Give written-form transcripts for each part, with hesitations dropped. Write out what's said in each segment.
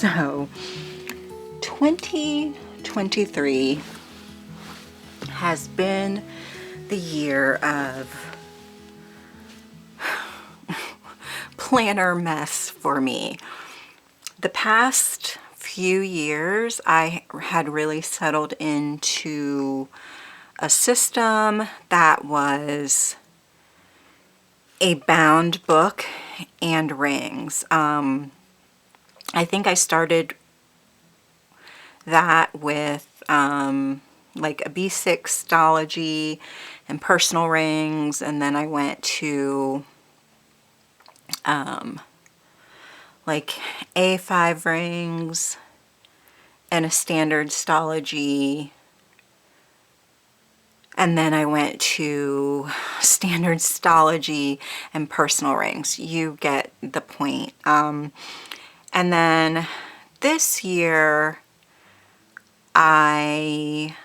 So 2023 has been the year of planner mess for me. The past few years, I had really settled into a system that was a bound book and rings. I think I started that with like a B6 stalogy and personal rings, and then I went to like A5 rings and a standard stalogy, and then I went to standard stalogy and personal rings. You get the point. And then this year I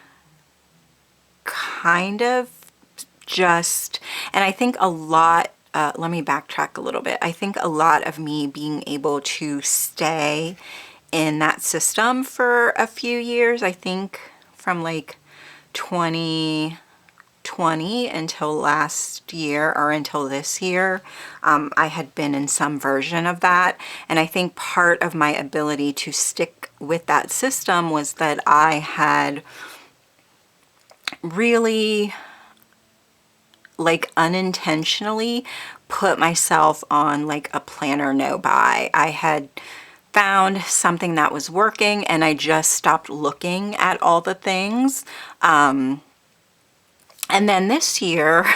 kind of just, and I think a lot, let me backtrack a little bit. I think a lot of me being able to stay in that system for a few years, I think from like 2020 until last year, or until this year, I had been in some version of that. And I think part of my ability to stick with that system was that I had really, like, unintentionally put myself on like a planner no buy. I had found something that was working and I just stopped looking at all the things. And then this year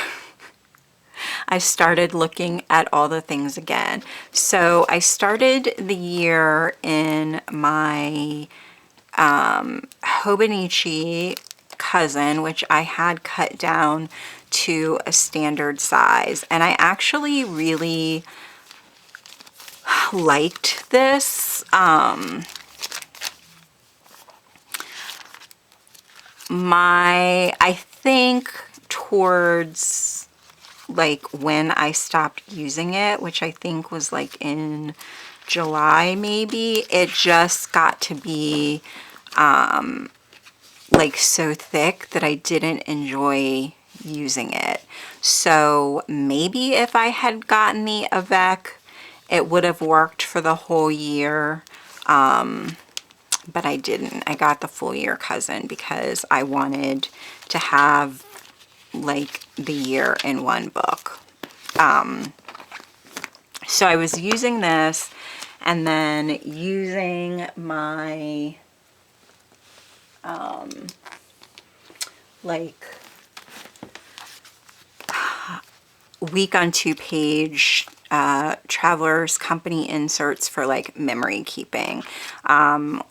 I started looking at all the things again. So I started the year in my Hobonichi cousin, which I had cut down to a standard size, and I actually really liked this. I think towards like when I stopped using it, which I think was like in July maybe, it just got to be like so thick that I didn't enjoy using it. So maybe if I had gotten the Avec, it would have worked for the whole year, but I didn't. I got the full year cousin because I wanted to have like the year in one book. So I was using this and then using my like week on 2-page Traveler's Company inserts for like memory keeping,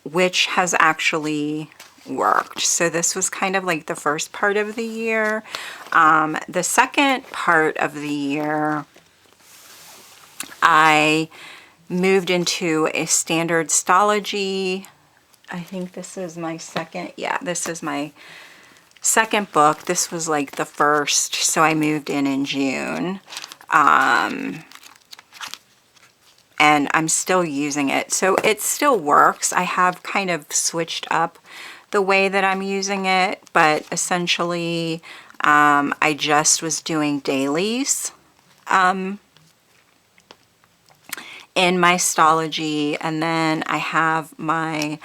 which has actually worked. So this was kind of like the first part of the year. The second part of the year, I moved into a standard stalogy. I think this is my second, yeah, this is my second book. This was like the first, so I moved in June. And I'm still using it. So it still works. I have kind of switched up the way that I'm using it, but essentially I just was doing dailies in my stalogy, and then I have my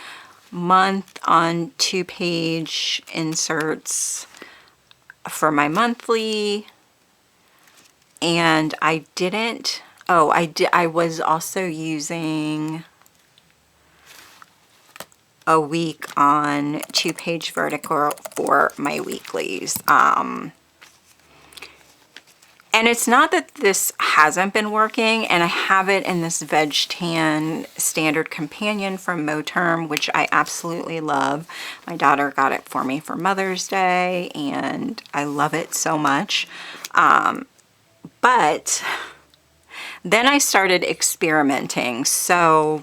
month on 2-page inserts for my monthly. And I didn't, oh, I was also using a week on 2-page vertical for my weeklies. And it's not that this hasn't been working, and I have it in this Veg Tan Standard Companion from Moterm, which I absolutely love. My daughter got it for me for Mother's Day, and I love it so much. But then I started experimenting. So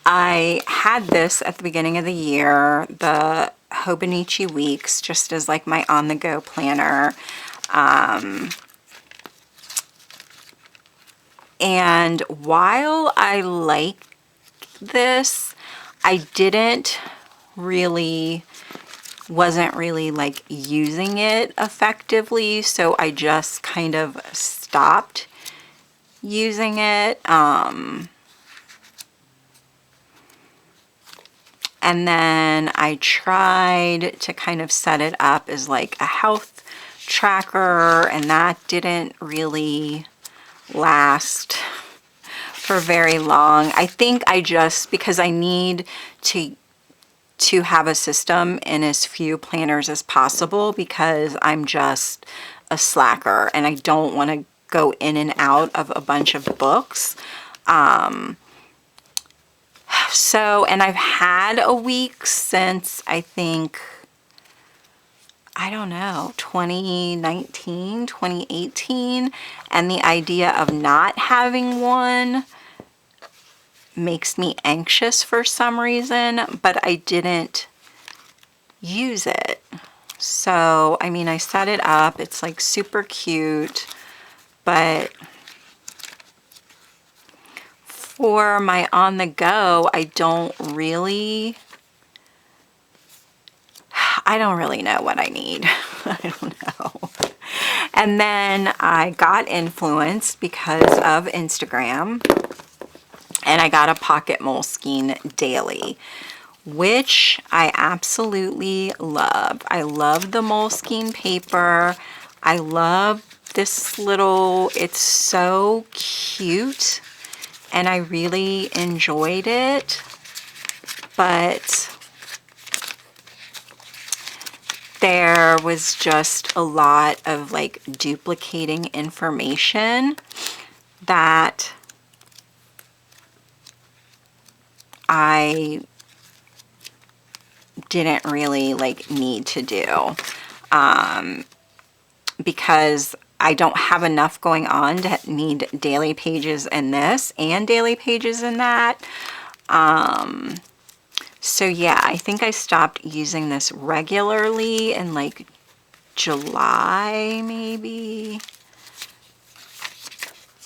I had this at the beginning of the year, the Hobonichi Weeks, just as like my on-the-go planner. And while I like this. I wasn't really like using it effectively, so I just kind of stopped using it. And then I tried to kind of set it up as like a health tracker, and that didn't really last for very long. I think because I need to have a system in as few planners as possible, because I'm just a slacker and I don't want to go in and out of a bunch of books. And I've had a week since, I think, I don't know, 2019, 2018, and the idea of not having one makes me anxious for some reason, but I didn't use it. So, I mean, I set it up. It's like super cute, but for my on the go, I don't really know what I need. I don't know. And then I got influenced because of Instagram, and I got a pocket Moleskine daily, which I absolutely love. I love the Moleskine paper. I love this little, it's so cute, and I really enjoyed it, but there was just a lot of like duplicating information that I didn't really like need to do, because I don't have enough going on to need daily pages in this and daily pages in that. So yeah, I think I stopped using this regularly in like July, maybe.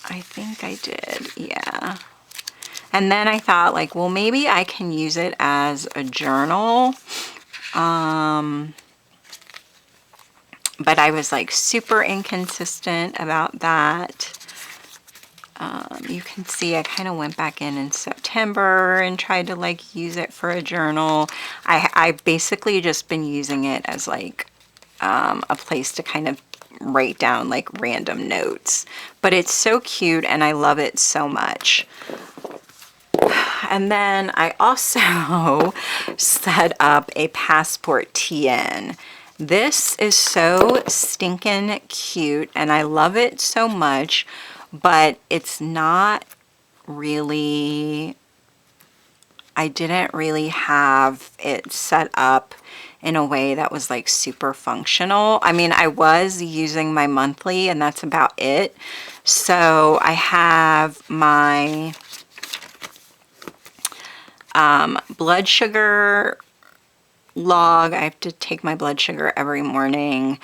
I think I did, yeah. And then I thought like, well, maybe I can use it as a journal. But I was like super inconsistent about that. You can see I kind of went back in September and tried to like use it for a journal. I basically just been using it as like a place to kind of write down like random notes. But it's so cute and I love it so much. And then I also set up a Passport TN. This is so stinking cute and I love it so much, but it's not really, I didn't really have it set up in a way that was like super functional. I mean, I was using my monthly and that's about it. So I have my blood sugar log. I have to take my blood sugar every morning.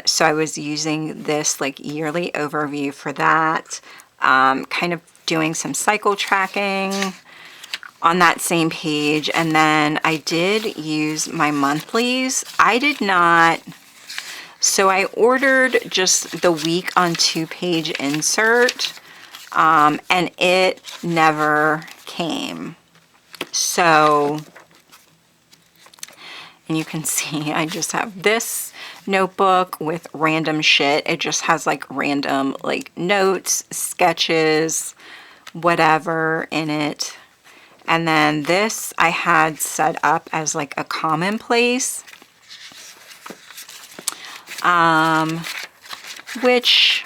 So I was using this like yearly overview for that. Kind of doing some cycle tracking on that same page. And then I did use my monthlies. I did not. So I ordered just the week on 2-page insert, and it never came. So, and you can see I just have this notebook with random shit. It just has like random like notes, sketches, whatever in it. And then this I had set up as like a commonplace, which,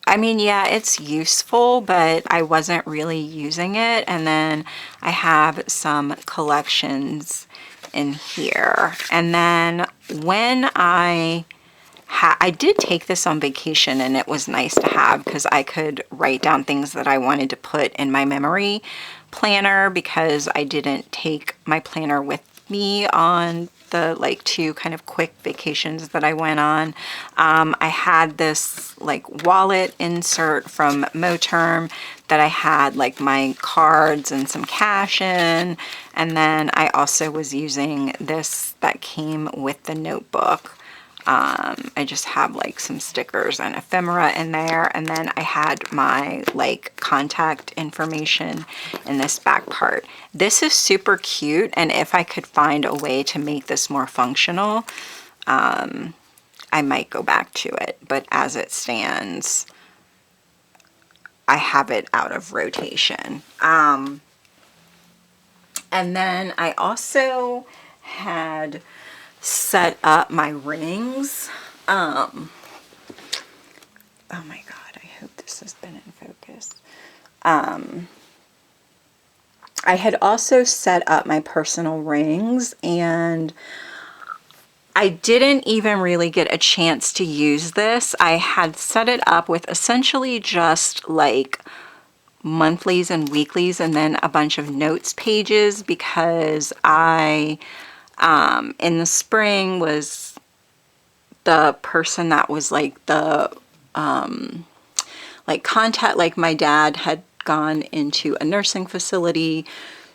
I mean, yeah, it's useful, but I wasn't really using it. And then I have some collections in here. And then when I did take this on vacation, and it was nice to have because I could write down things that I wanted to put in my memory planner, because I didn't take my planner with me on the like 2 kind of quick vacations that I went on. I had this like wallet insert from Moterm that I had like my cards and some cash in. And then I also was using this that came with the notebook. I just have like some stickers and ephemera in there, and then I had my like contact information in this back part. This is super cute, and if I could find a way to make this more functional, I might go back to it, but as it stands, I have it out of rotation. And then I also had set up my rings. Oh my God, I hope this has been in focus. I had also set up my personal rings, and I didn't even really get a chance to use this. I had set it up with essentially just like monthlies and weeklies and then a bunch of notes pages, because I in the spring was the person that was like the like contact, like my dad had gone into a nursing facility,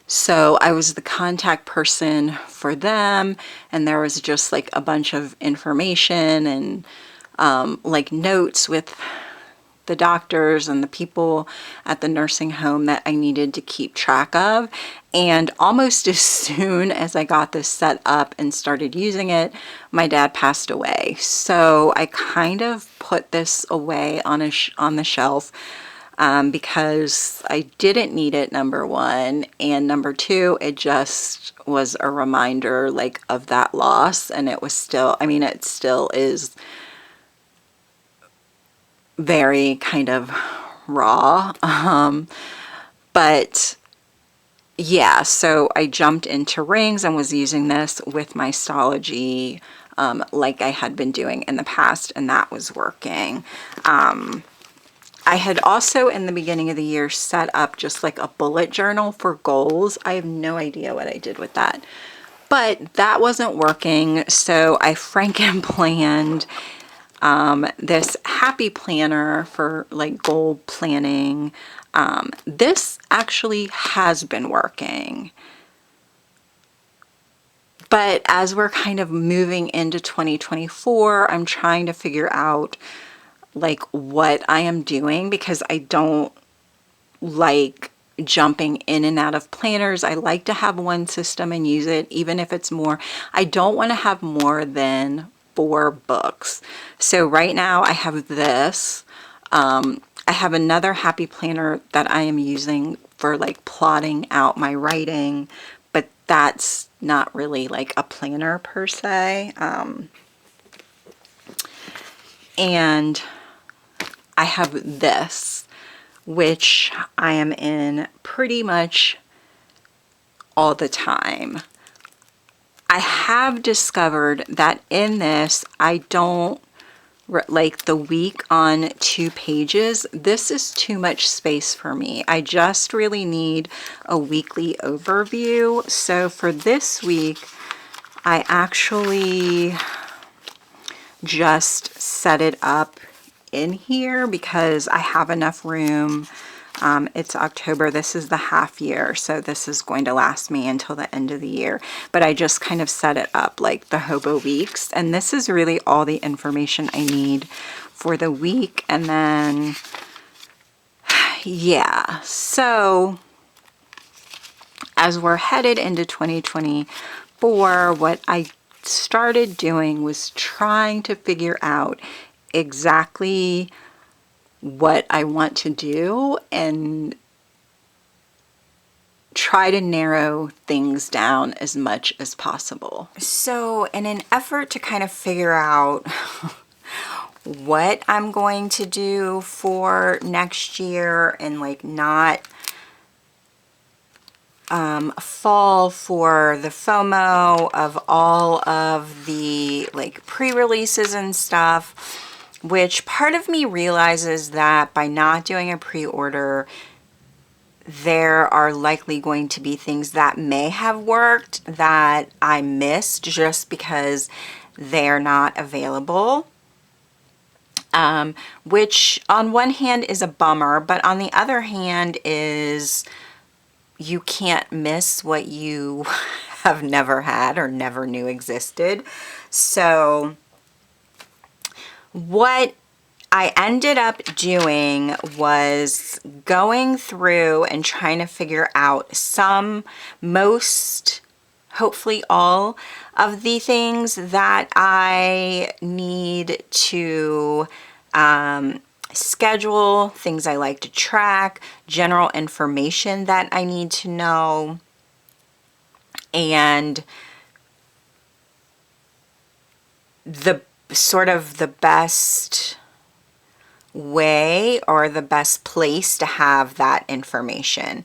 so I was the contact person for them, and there was just like a bunch of information and like notes with the doctors and the people at the nursing home that I needed to keep track of. And almost as soon as I got this set up and started using it, my dad passed away. So I kind of put this away on the shelf because I didn't need it, number one, and number two, it just was a reminder like of that loss. And it was still, I mean, it still is very kind of raw. But yeah, so I jumped into rings and was using this with my stalogy like I had been doing in the past, and that was working. I had also in the beginning of the year set up just like a bullet journal for goals. I have no idea what I did with that, but that wasn't working, so I franken-planned this happy planner for like goal planning. This actually has been working, but as we're kind of moving into 2024, I'm trying to figure out like what I am doing, because I don't like jumping in and out of planners. I like to have one system and use it, even if it's more. I don't want to have more than 4 books. So right now I have this. I have another happy planner that I am using for like plotting out my writing, but that's not really like a planner per se. And I have this, which I am in pretty much all the time. I have discovered that in this, I don't like the week on 2 pages. This is too much space for me. I just really need a weekly overview. So for this week, I actually just set it up in here because I have enough room. It's October. This is the half year, so this is going to last me until the end of the year. But I just kind of set it up like the hobo weeks, and this is really all the information I need for the week. And then, yeah, so as we're headed into 2024, what I started doing was trying to figure out exactly what I want to do and try to narrow things down as much as possible. So in an effort to kind of figure out what I'm going to do for next year and like not fall for the FOMO of all of the like pre-releases and stuff, which part of me realizes that by not doing a pre-order, there are likely going to be things that may have worked that I missed just because they're not available. Which on one hand is a bummer, but on the other hand is you can't miss what you have never had or never knew existed. So what I ended up doing was going through and trying to figure out most, hopefully all of the things that I need to schedule, things I like to track, general information that I need to know, and the sort of the best way or the best place to have that information.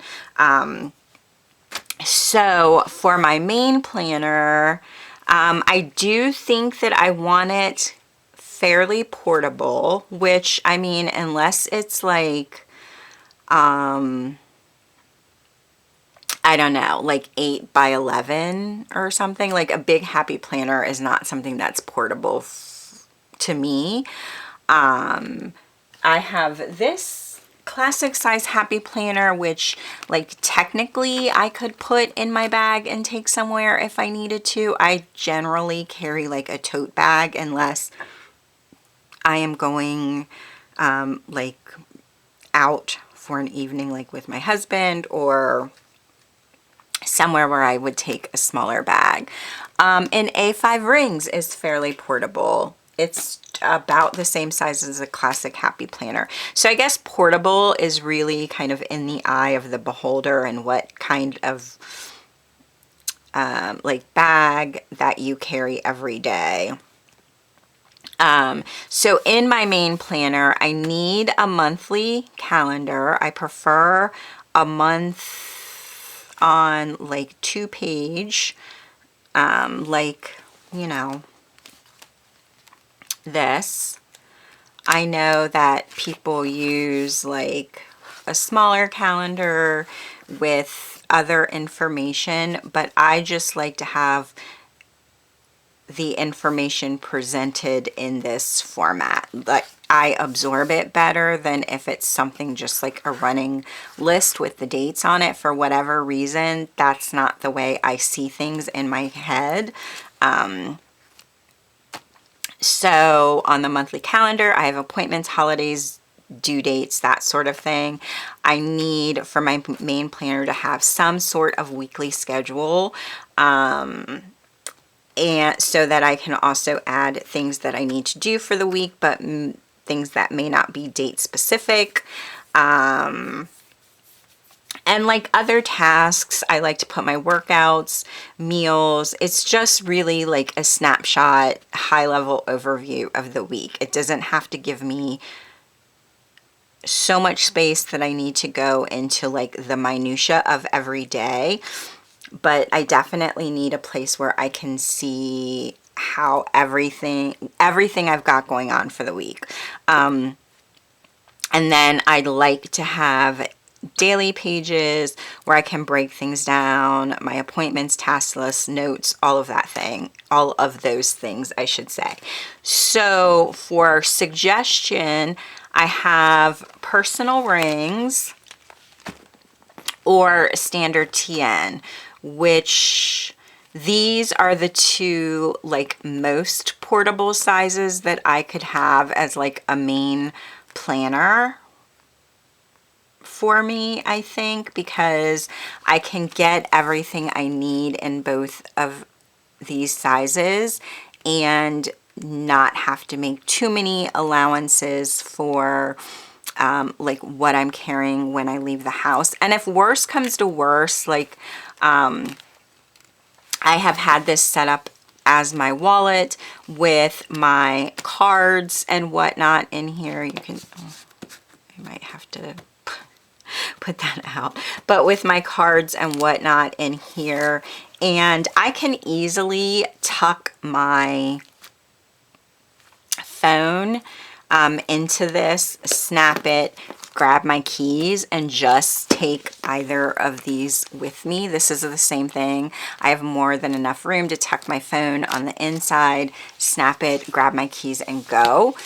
So for my main planner, I do think that I want it fairly portable, which, I mean, unless it's like, I don't know, like 8 by 11 or something. Like a big happy planner is not something that's portable to me. I have this classic size happy planner, which like technically I could put in my bag and take somewhere if I needed to. I generally carry like a tote bag unless I am going like out for an evening, like with my husband, or somewhere where I would take a smaller bag. An A5 rings is fairly portable. It's about the same size as a classic happy planner. So I guess portable is really kind of in the eye of the beholder and what kind of like bag that you carry every day. So in my main planner, I need a monthly calendar. I prefer a month on like 2-page, like, you know, this. I know that people use like a smaller calendar with other information, but I just like to have the information presented in this format. Like, I absorb it better than if it's something just like a running list with the dates on it. For whatever reason, that's not the way I see things in my head. So on the monthly calendar, I have appointments, holidays, due dates, that sort of thing. I need for my main planner to have some sort of weekly schedule, and so that I can also add things that I need to do for the week, but things that may not be date specific. And like other tasks, I like to put my workouts, meals. It's just really like a snapshot, high-level overview of the week. It doesn't have to give me so much space that I need to go into like the minutia of every day. But I definitely need a place where I can see how everything I've got going on for the week. And then I'd like to have daily pages where I can break things down, my appointments, task lists, notes, all of those things, I should say. So for suggestion, I have personal rings or standard TN, which these are the two like most portable sizes that I could have as like a main planner for me, I think, because I can get everything I need in both of these sizes and not have to make too many allowances for like what I'm carrying when I leave the house. And if worse comes to worse, like I have had this set up as my wallet with my cards and whatnot in here. You can, I might have to put that out, but with my cards and whatnot in here, and I can easily tuck my phone into this, snap it, grab my keys and just take either of these with me. This is the same thing. I have more than enough room to tuck my phone on the inside, snap it, grab my keys, and go.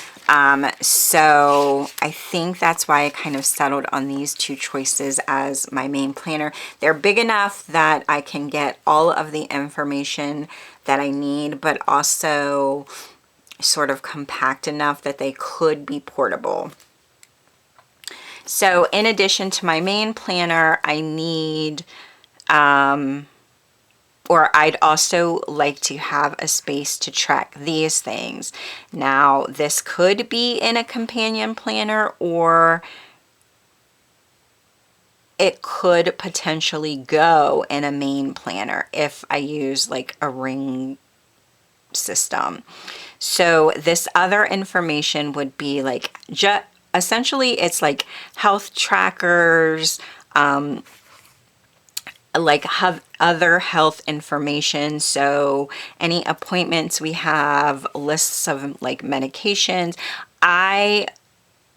So I think that's why I kind of settled on these two choices as my main planner. They're big enough that I can get all of the information that I need, but also sort of compact enough that they could be portable. So in addition to my main planner, I need, or I'd also like to have a space to track these things. Now, this could be in a companion planner, or it could potentially go in a main planner if I use like a ring system. So this other information would be like, essentially it's like health trackers, like have other health information. So any appointments we have, lists of like medications. I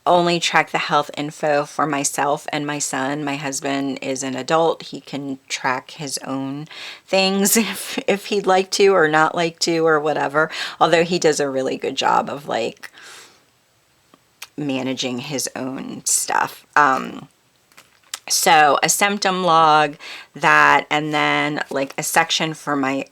only track the health info for myself and my son. My husband is an adult. He can track his own things if he'd like to or not like to or whatever. Although he does a really good job of like managing his own stuff. So a symptom log, that, and then like a section for my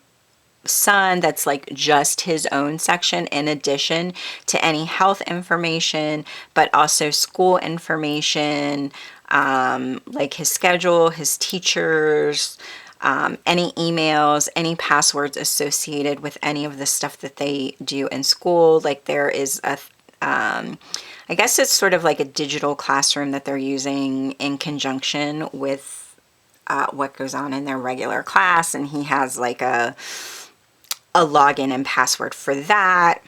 son that's like just his own section in addition to any health information, but also school information, like his schedule, his teachers, any emails, any passwords associated with any of the stuff that they do in school. Like there is a I guess it's sort of like a digital classroom that they're using in conjunction with what goes on in their regular class, and he has like a login and password for that.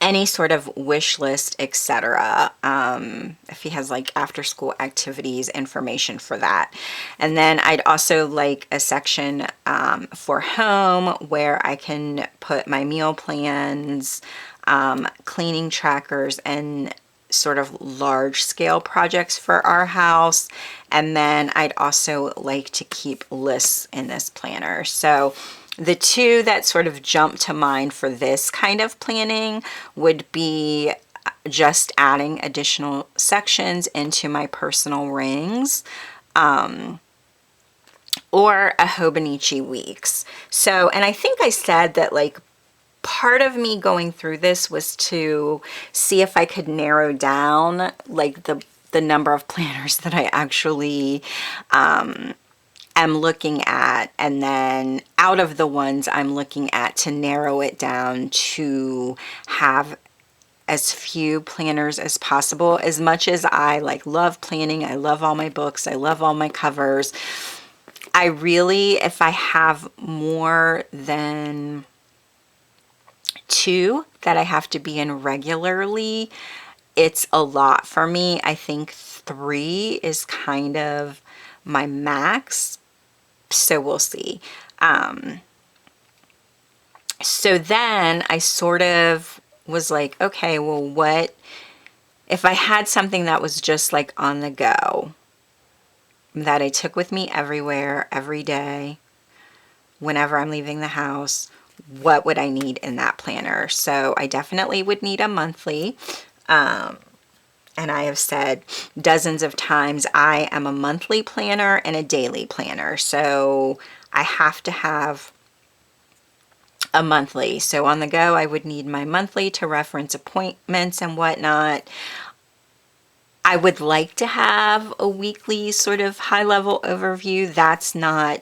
Any sort of wish list, etc. If he has like after school activities, information for that. And then I'd also like a section for home where I can put my meal plans, cleaning trackers, and sort of large scale projects for our house. And then I'd also like to keep lists in this planner. So the two that sort of jump to mind for this kind of planning would be just adding additional sections into my personal rings, or a Hobonichi Weeks. So, and I think I said that like part of me going through this was to see if I could narrow down like the number of planners that I actually am looking at, and then out of the ones I'm looking at, to narrow it down to have as few planners as possible. As much as I like love planning, I love all my books, I love all my covers, I really, if I have more than two that I have to be in regularly, it's a lot for me. I think 3 is kind of my max. So we'll see. So then I sort of was like, okay, well, what if I had something that was just like on the go, that I took with me everywhere, every day, whenever I'm leaving the house? What would I need in that planner? So I definitely would need a monthly. And I have said dozens of times, I am a monthly planner and a daily planner. So I have to have a monthly. So on the go, I would need my monthly to reference appointments and whatnot. I would like to have a weekly sort of high level overview. That's not,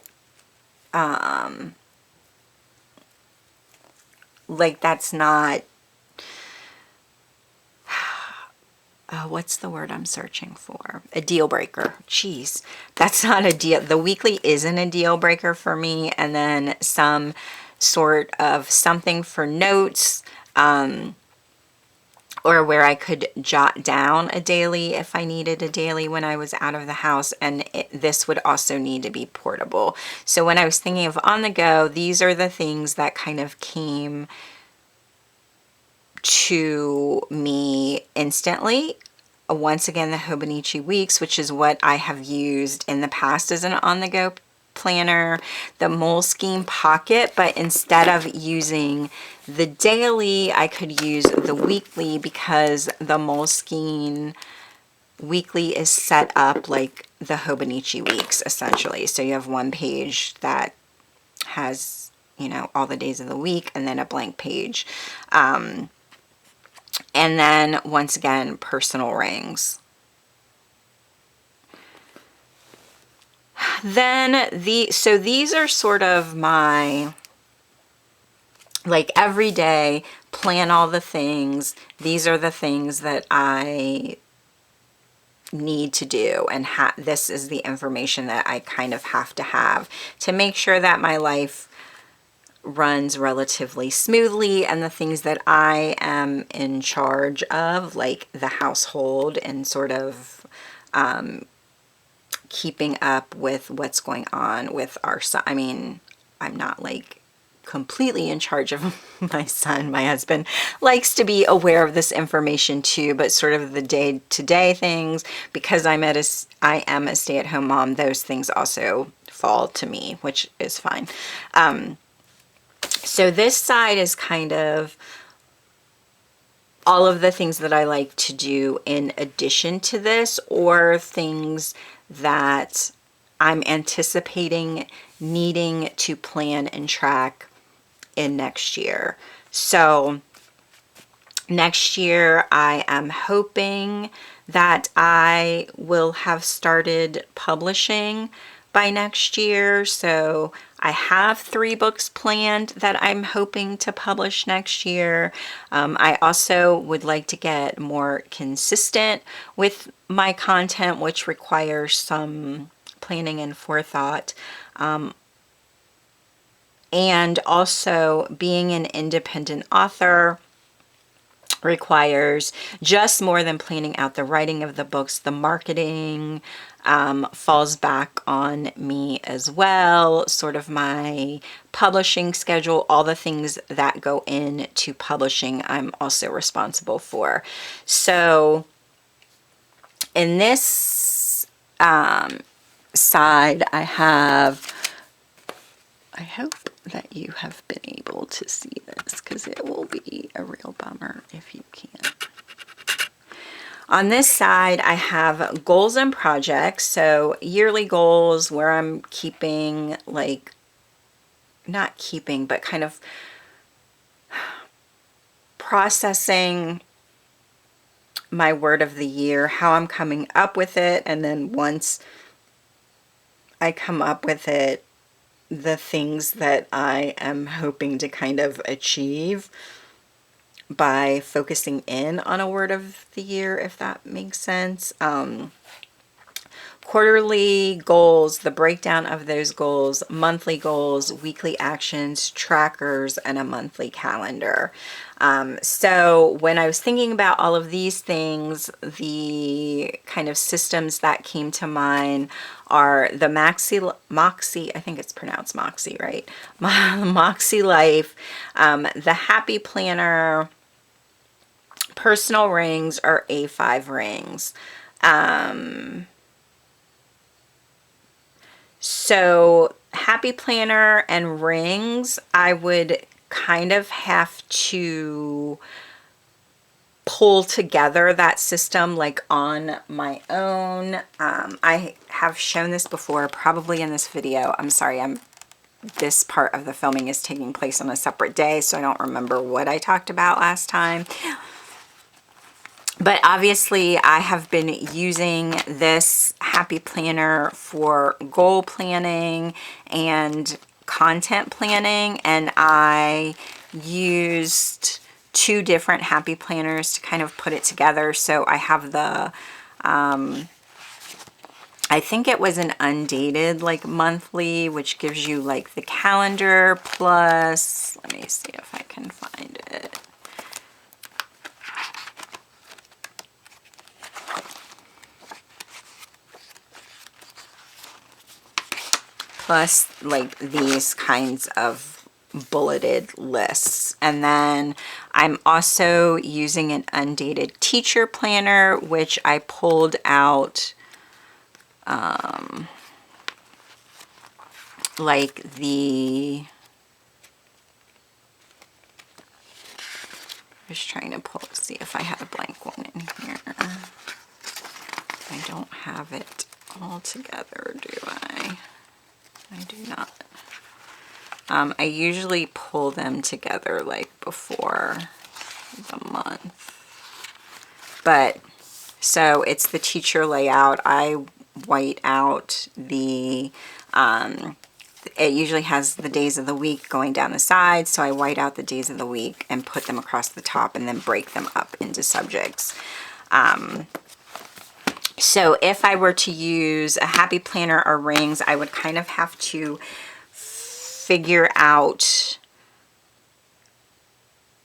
what's the word I'm searching for? A deal breaker. Jeez, that's not a deal. The weekly isn't a deal breaker for me. And then some sort of something for notes, or where I could jot down a daily if I needed a daily when I was out of the house. And this would also need to be portable. So when I was thinking of on the go, these are the things that kind of came to me instantly. once again, the Hobonichi Weeks, which is what I have used in the past as an on-the-go planner, the Moleskine Pocket, but instead of using the daily, I could use the weekly because the Moleskine weekly is set up like the Hobonichi Weeks, essentially. So you have one page that has, you know, all the days of the week, and then a blank page. And then once again, personal rings. Then so these are sort of my, like, every day, plan all the things. These are the things that I need to do, and this is the information that I kind of have to have to make sure that my life runs relatively smoothly, and the things that I am in charge of, like the household and sort of keeping up with what's going on with our son. I mean, I'm not like completely in charge of my son. My husband likes to be aware of this information too, but sort of the day-to-day things, because I am a stay-at-home mom, those things also fall to me, which is fine. So this side is kind of all of the things that I like to do in addition to this, or things that I'm anticipating needing to plan and track in next year. So next year, I am hoping that I will have started publishing by next year. So I have 3 books planned that I'm hoping to publish next year. I also would like to get more consistent with my content, which requires some planning and forethought. And also, being an independent author requires just more than planning out the writing of the books. The marketing falls back on me as well, sort of my publishing schedule, all the things that go into publishing, I'm also responsible for. So in this side, I hope that you have been able to see this, because it will be a real bummer if you can't. On this side, I have goals and projects. So yearly goals, where I'm keeping, like, not keeping, but kind of processing my word of the year, how I'm coming up with it, and then once I come up with it, the things that I am hoping to kind of achieve by focusing in on a word of the year, if that makes sense. Quarterly goals, the breakdown of those goals, monthly goals, weekly actions, trackers, and a monthly calendar. So when I was thinking about all of these things, the kind of systems that came to mind are the Moxie, I think it's pronounced Moxie, right? Moxie Life, the Happy Planner, personal rings, or A5 rings. So Happy Planner and rings, I would kind of have to pull together that system, like, on my own. I have shown this before, probably in this video. I'm sorry, this part of the filming is taking place on a separate day, so I don't remember what I talked about last time. But obviously, I have been using this Happy Planner for goal planning and content planning, and I used 2 different Happy Planners to kind of put it together. So I have the, I think it was an undated, like, monthly, which gives you, like, the calendar plus, let me see if I can find it. Plus, like, these kinds of bulleted lists. And then I'm also using an undated teacher planner, which I pulled out like the, I'm just trying to see if I have a blank one in here. I don't have it all together, do I? I do not. I usually pull them together like before the month. But so it's the teacher layout. I white out the, it usually has the days of the week going down the sides, so I white out the days of the week and put them across the top and then break them up into subjects. So if I were to use a happy planner or rings, I would kind of have to figure out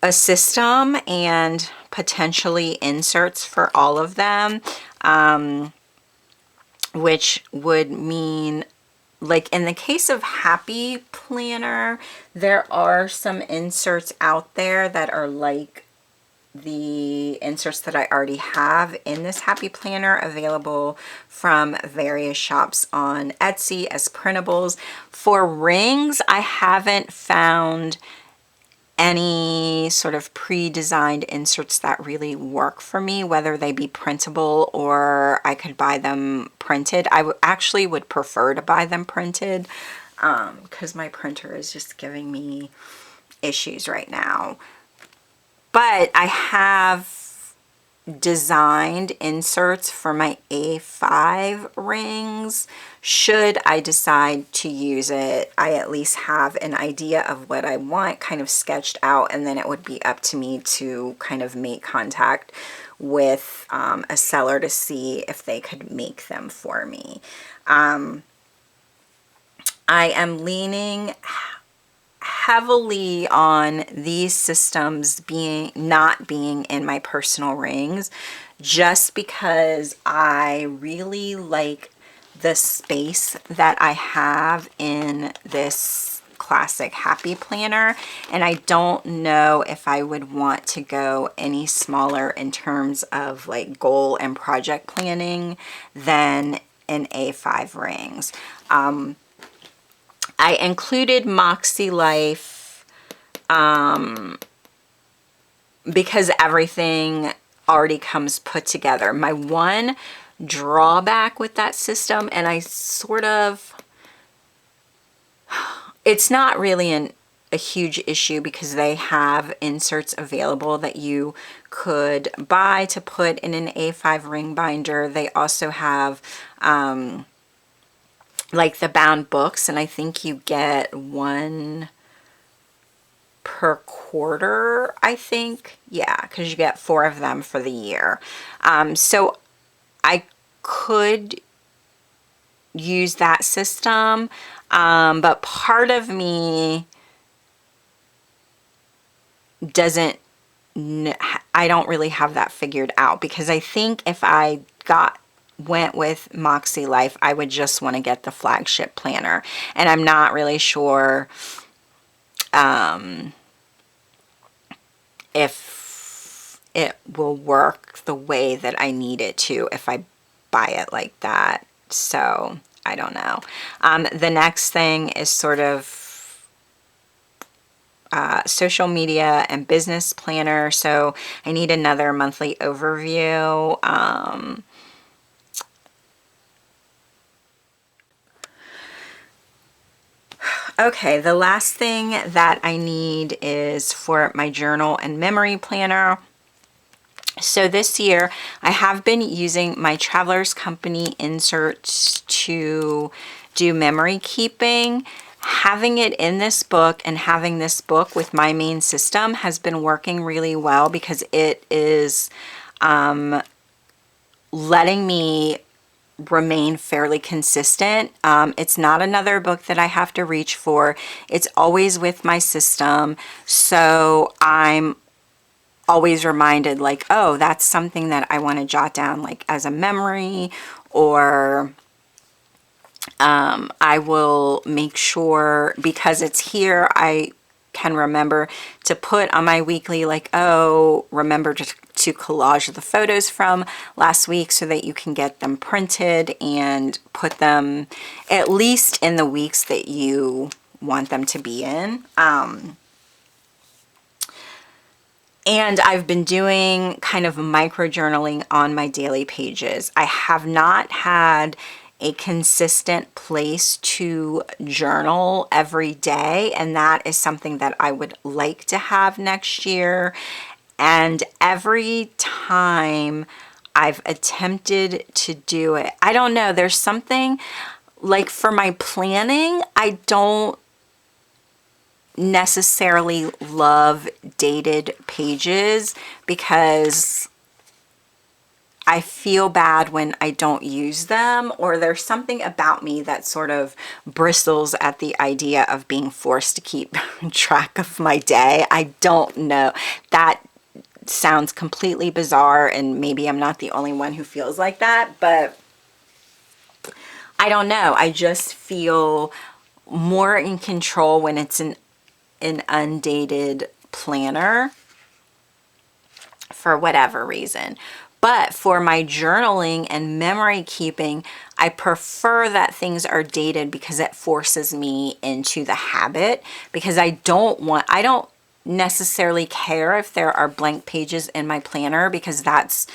a system and potentially inserts for all of them, which would mean, like in the case of Happy Planner, there are some inserts out there that are like the inserts that I already have in this Happy Planner, available from various shops on Etsy as printables. For rings, I haven't found any sort of pre-designed inserts that really work for me, whether they be printable or I could buy them printed. I actually would prefer to buy them printed because my printer is just giving me issues right now. But I have designed inserts for my A5 rings. Should I decide to use it, I at least have an idea of what I want kind of sketched out, and then it would be up to me to kind of make contact with a seller to see if they could make them for me. I am leaning heavily on these systems not being in my personal rings, just because I really like the space that I have in this classic Happy Planner, and I don't know if I would want to go any smaller in terms of like goal and project planning than in A5 rings. I included Moxie Life because everything already comes put together. My one drawback with that system, and I sort of, it's not really a huge issue because they have inserts available that you could buy to put in an A5 ring binder. They also have like the bound books, and I think you get one per quarter, I think. Yeah, because you get 4 of them for the year. So I could use that system, but part of me doesn't, I don't really have that figured out, because I think if I went with Moxie Life, I would just want to get the flagship planner, and I'm not really sure if it will work the way that I need it to if I buy it like that. So I don't know. The next thing is sort of social media and business planner. So I need another monthly overview. Okay, the last thing that I need is for my journal and memory planner. So this year I have been using my Travelers Company inserts to do memory keeping. Having it in this book and having this book with my main system has been working really well, because it is letting me remain fairly consistent. It's not another book that I have to reach for. It's always with my system. So I'm always reminded, like, oh, that's something that I want to jot down, like as a memory, or I will make sure, because it's here, I can remember to put on my weekly, like, oh, remember to collage the photos from last week so that you can get them printed and put them at least in the weeks that you want them to be in. And I've been doing kind of micro journaling on my daily pages. I have not had a consistent place to journal every day, and that is something that I would like to have next year. And every time I've attempted to do it, I don't know, there's something like for my planning, I don't necessarily love dated pages because I feel bad when I don't use them, or there's something about me that sort of bristles at the idea of being forced to keep track of my day. I don't know. That sounds completely bizarre, and maybe I'm not the only one who feels like that, but I don't know. I just feel more in control when it's an undated planner for whatever reason. But for my journaling and memory keeping, I prefer that things are dated because it forces me into the habit, because I don't necessarily care if there are blank pages in my planner, because that's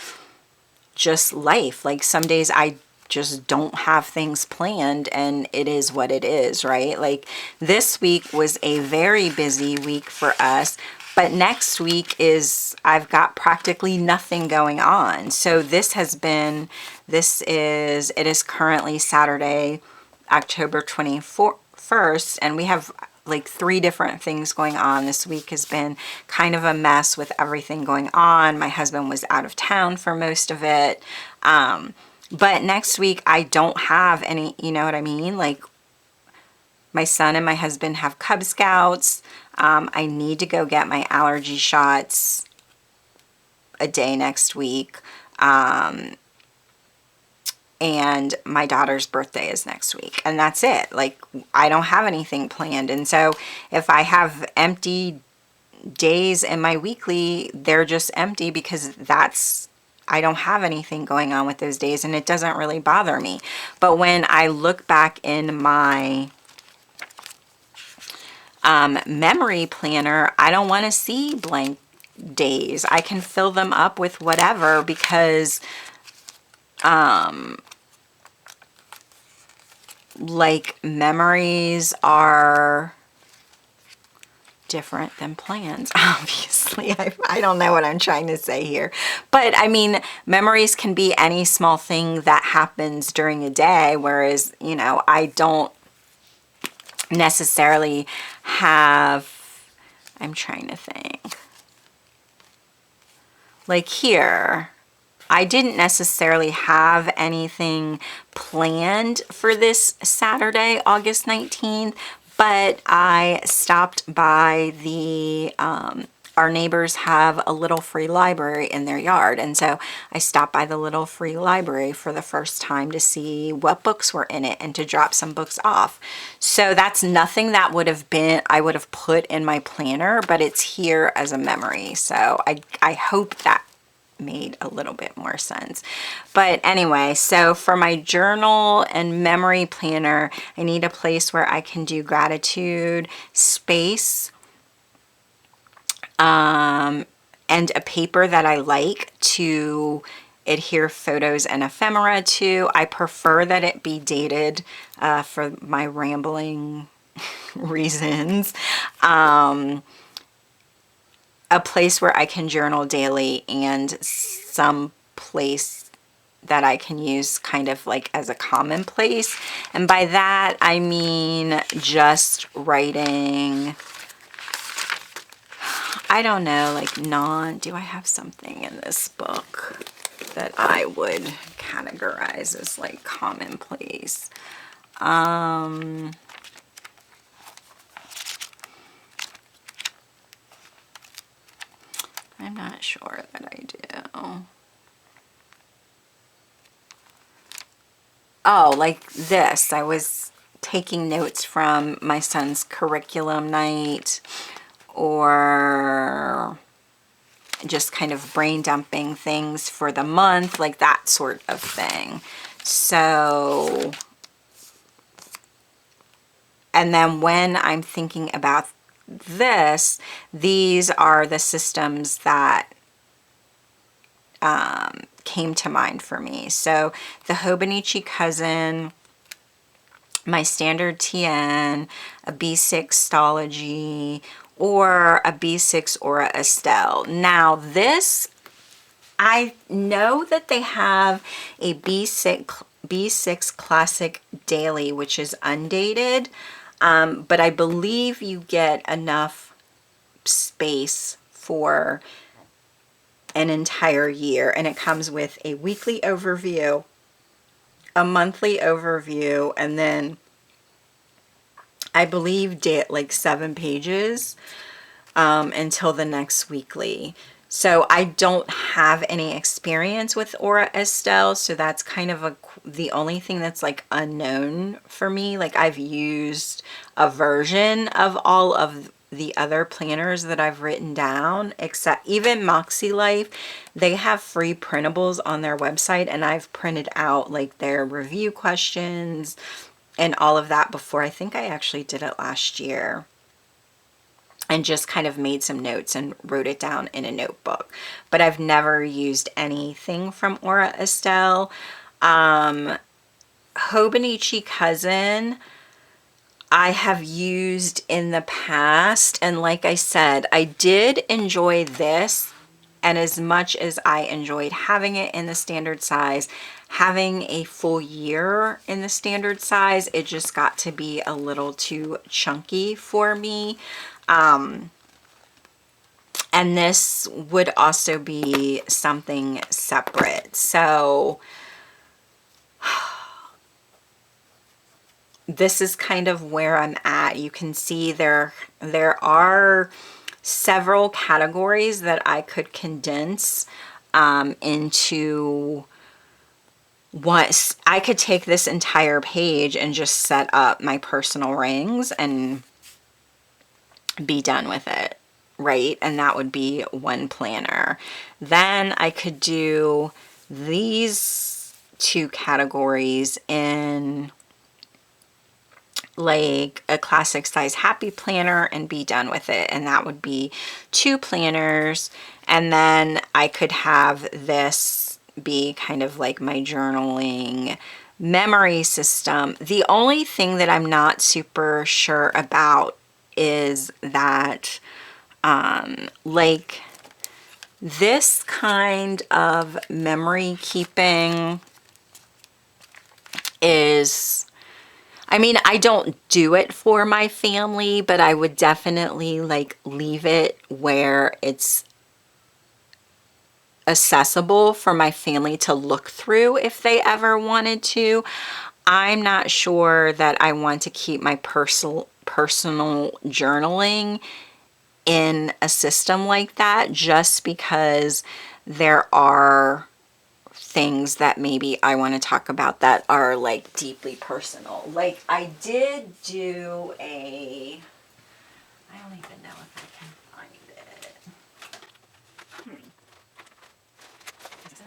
just life. Like some days I just don't have things planned and it is what it is, right? Like this week was a very busy week for us, but next week I've got practically nothing going on. So it is currently Saturday, October 21st, and we have like 3 different things going on. This week has been kind of a mess with everything going on. My husband was out of town for most of it. But next week I don't have any, you know what I mean? Like my son and my husband have Cub Scouts. I need to go get my allergy shots a day next week. And my daughter's birthday is next week, and that's it. Like I don't have anything planned. And so if I have empty days in my weekly, they're just empty because I don't have anything going on with those days, and it doesn't really bother me. But when I look back in my memory planner, I don't want to see blank days. I can fill them up with whatever, because like memories are different than plans, obviously. I don't know what I'm trying to say here, but I mean, memories can be any small thing that happens during a day, whereas, you know, I don't necessarily have, I'm trying to think, like here, I didn't necessarily have anything planned for this Saturday, August 19th, but I stopped by our neighbors have a little free library in their yard, and so I stopped by the little free library for the first time to see what books were in it and to drop some books off. So that's nothing that I would have put in my planner, but it's here as a memory. So I hope that made a little bit more sense. But anyway, so for my journal and memory planner, I need a place where I can do gratitude, space, and a paper that I like to adhere photos and ephemera to. I prefer that it be dated for my rambling reasons. A place where I can journal daily, and some place that I can use kind of like as a commonplace. And by that, I mean just writing, I don't know, like do I have something in this book that I would categorize as like commonplace? I'm not sure that I do. Oh, like this. I was taking notes from my son's curriculum night or just kind of brain dumping things for the month, like that sort of thing. So, and then when I'm thinking about this, these are the systems that came to mind for me. So the Hobonichi Cousin, my standard TN, a B6 stalogy, or a B6 Aura Estelle. Now this, I know that they have a B6 Classic Daily, which is undated, but I believe you get enough space for an entire year, and it comes with a weekly overview, a monthly overview, and then I believe like 7 pages until the next weekly. So I don't have any experience with Aura Estelle, so that's kind of the only thing that's like unknown for me. Like I've used a version of all of the other planners that I've written down, except even Moxie Life, they have free printables on their website, and I've printed out like their review questions and all of that before. I think I actually did it last year and just kind of made some notes and wrote it down in a notebook. But I've never used anything from Aura Estelle. Hobonichi Cousin, I have used in the past, and like I said, I did enjoy this, and as much as I enjoyed having it in the standard size, having a full year in the standard size, it just got to be a little too chunky for me. And this would also be something separate. So this is kind of where I'm at. You can see there are several categories that I could condense into what I could take this entire page and just set up my personal rings and be done with it, right? And that would be one planner. Then I could do these 2 categories in like a classic size happy planner and be done with it, and that would be 2 planners. And then I could have this be kind of like my journaling memory system. The only thing that I'm not super sure about is that like this kind of memory keeping is, I mean, I don't do it for my family, but I would definitely like leave it where it's accessible for my family to look through if they ever wanted to. I'm not sure that I want to keep my personal journaling in a system like that, just because there are things that maybe I want to talk about that are like deeply personal. Like I did do a, I don't even know if I can find it. I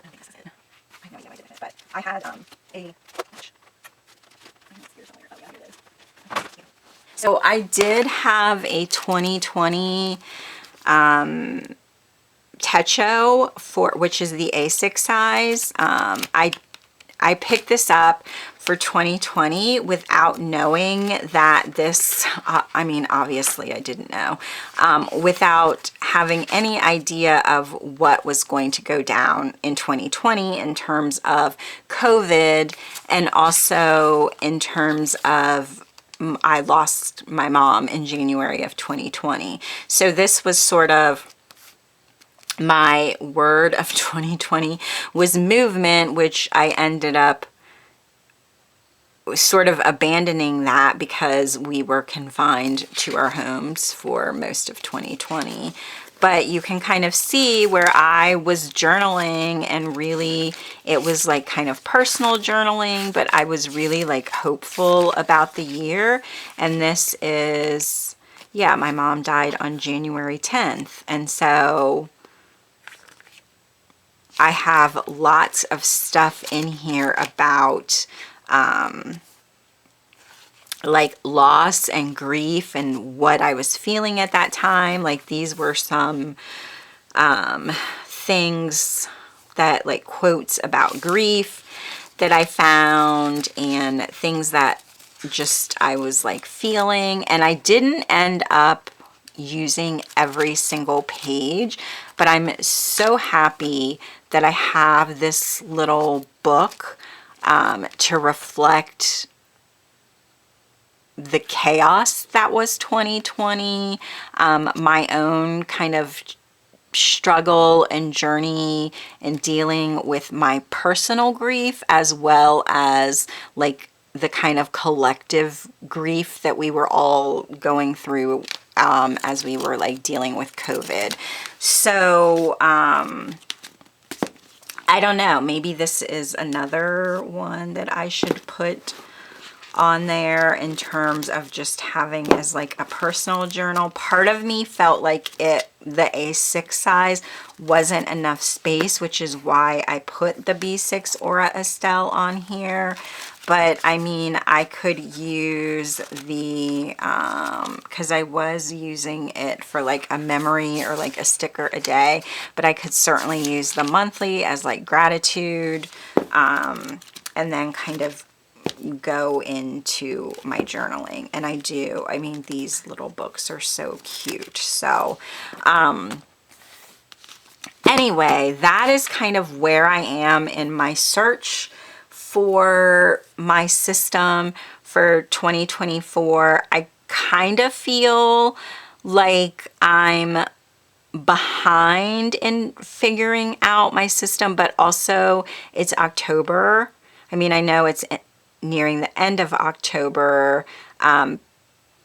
think this is it. I know I did it, but I had a, so I did have a 2020 Techo for, which is the A6 size. I picked this up for 2020 without knowing that this, I mean, obviously I didn't know, without having any idea of what was going to go down in 2020 in terms of COVID, and also in terms of I lost my mom in January of 2020. So this was sort of my word of 2020 was movement, which I ended up sort of abandoning that because we were confined to our homes for most of 2020. But you can kind of see where I was journaling, and really it was like kind of personal journaling, but I was really like hopeful about the year. And this is, yeah, my mom died on January 10th. And so I have lots of stuff in here about like loss and grief and what I was feeling at that time. Like these were some things that, like, quotes about grief that I found, and things that just I was like feeling. And I didn't end up using every single page, but I'm so happy that I have this little book to reflect the chaos that was 2020, my own kind of struggle and journey in dealing with my personal grief, as well as like the kind of collective grief that we were all going through as we were like dealing with COVID. So I don't know, maybe this is another one that I should put on there in terms of just having as like a personal journal. Part of me felt like the A6 size wasn't enough space, which is why I put the B6 Aura Estelle on here. But I mean, I could use the, because I was using it for like a memory or like a sticker a day, but I could certainly use the monthly as like gratitude, and then kind of go into my journaling. And I do, I mean, these little books are so cute. So anyway, that is kind of where I am in my search for my system for 2024. I kind of feel like I'm behind in figuring out my system, but also it's October. I mean, I know it's nearing the end of October,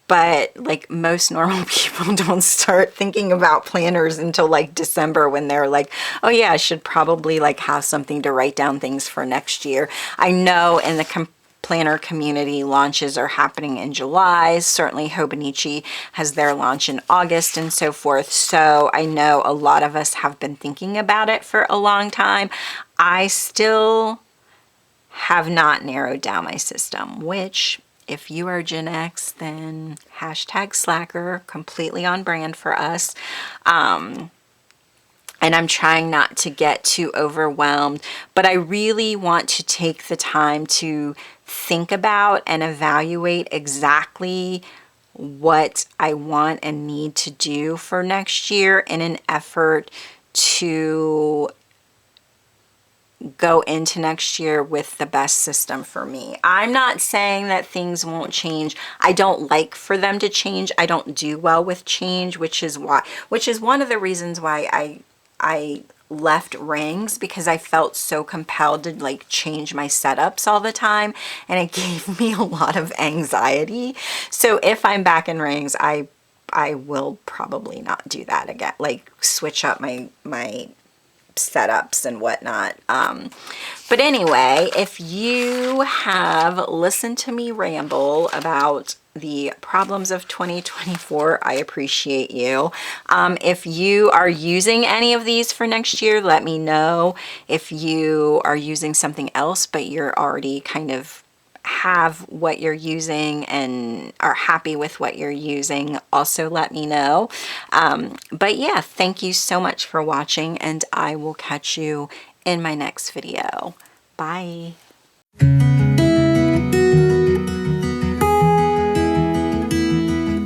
but like most normal people don't start thinking about planners until like December, when they're like, oh yeah, I should probably like have something to write down things for next year. I know in the planner community, launches are happening in July. Certainly Hobonichi has their launch in August and so forth. So I know a lot of us have been thinking about it for a long time. I still have not narrowed down my system, which if you are Gen X, then hashtag slacker, completely on brand for us. And I'm trying not to get too overwhelmed, but I really want to take the time to think about and evaluate exactly what I want and need to do for next year in an effort to go into next year with the best system for me. I'm not saying that things won't change. I don't like for them to change. I don't do well with change, which is one of the reasons why I left rings, because I felt so compelled to like change my setups all the time, and it gave me a lot of anxiety. So if I'm back in rings, I will probably not do that again, like switch up my setups and whatnot. But anyway, if you have listened to me ramble about the problems of 2024, I appreciate you. If you are using any of these for next year, let me know. If you are using something else, but you're already kind of have what you're using and are happy with what you're using, also let me know. But yeah, thank you so much for watching, and I will catch you in my next video. Bye.